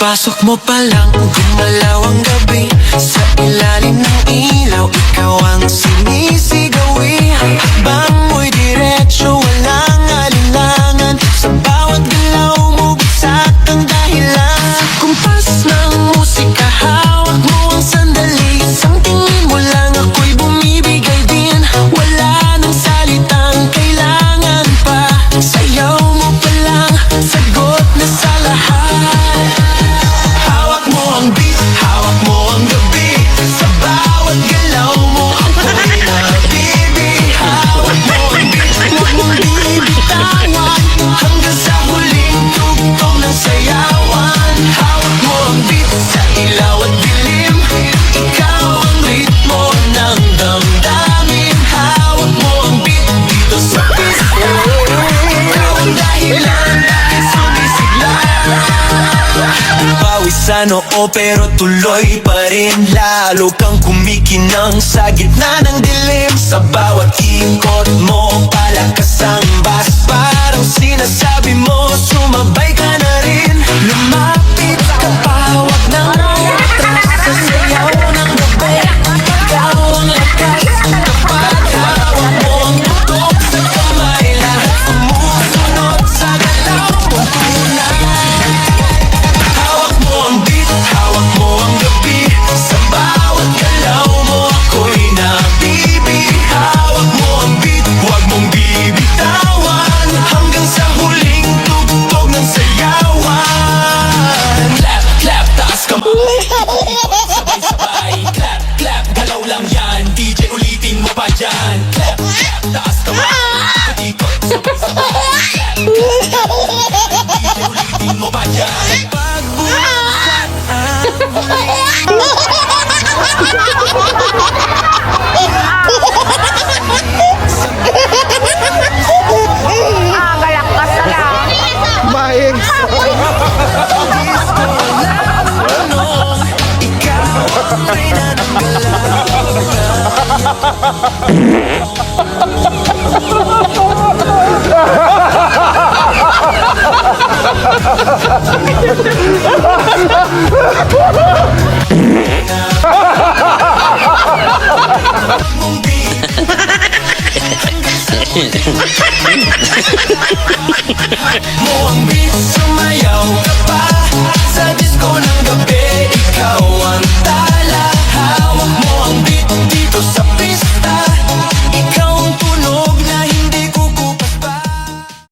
Pagpasok mo pa lang, gumalaw ang gabi. Sa ilalim ng ilaw, ikaw ang sinisigawi. Hakbang mo'y diretso, walang alinlangan. Sa bawat galaw mo, bagsak ang dahilan. Sa kumpas ng musika, hawak mo ang sandali. Isang tingin mo lang, ako'y bumibigay din. Wala nang salitang kailangan pa. Sayaw mo pa lang, sagot na sa lahat. Hawak mo ang beat, hawak mo ang gabi. Sa bawat galaw mo, ako'y nabibi. Hawak mo ang beat, huwag mong bibitawan. Hanggang sa huling tugtog ng sayawan. Hawak mo ang beat, sa ilaw at dilim. Ikaw ang ritmo ng damdamin. Hawak mo ang beat, dito sa pista. Ikaw ang dahilan, bakit sumisigla. Pawis sa noo pero tuloy pa rin. Lalo kang kumikinang sa gitna ng dilim. Sa bawat ikot mo, palakas ang bass. Parang sinasabi mo, sumabay ka na rin. Lumapit ka pa, huwag nang atras. Sa sayaw ng gabi, ikaw ang lakas. Kapag hawak mo ang tutok sa kamay, lahat sumusunod sa galaw mong tunay. Hawak mo ang beat, hawak mo ang gabi. Sa bawat galaw mo, ako'y nabibi. Hawak mo ang beat, huwag mong bibitawan. Hanggang sa huling tugtog ng sayawan. Clap, clap, taas kamay. Sabay-sabay, clap, clap, galaw lang yan. DJ ulitin mo pa yan. Clap, clap, taas kamay. Ikot, sabay-sabay. Clap, clap, DJ ulitin mo pa yan. Pagbuksan ang Galakas na lang. Mahing. tanong, ikaw ang reyna ng mong beat. Mo ang beat, sumayaw ka pa.